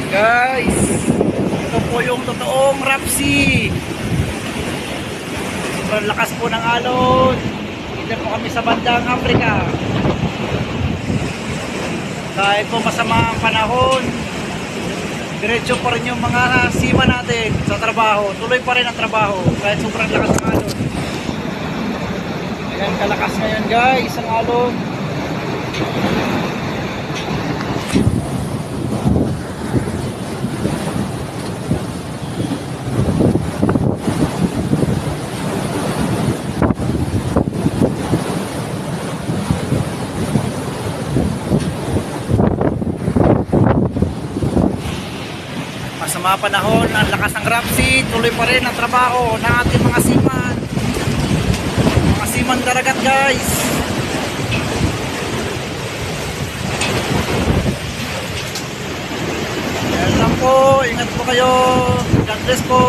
Guys, ito po yung totoong Rapsi. Sobrang lakas po ng alon. Dito po kami sa bandang Africa. Kahit po masama ang panahon, diretso pa rin yung mga sima natin sa trabaho. Tuloy pa rin ang trabaho kahit sobrang lakas ng alon. Ayan, kalakas ngayon guys ang alon. Masama panahon, ang lakas ng Rapsi, tuloy pa rin ang trabaho ng ating mga seaman. Mga seaman daragat guys. Yan lang po, ingat po kayo. God bless po.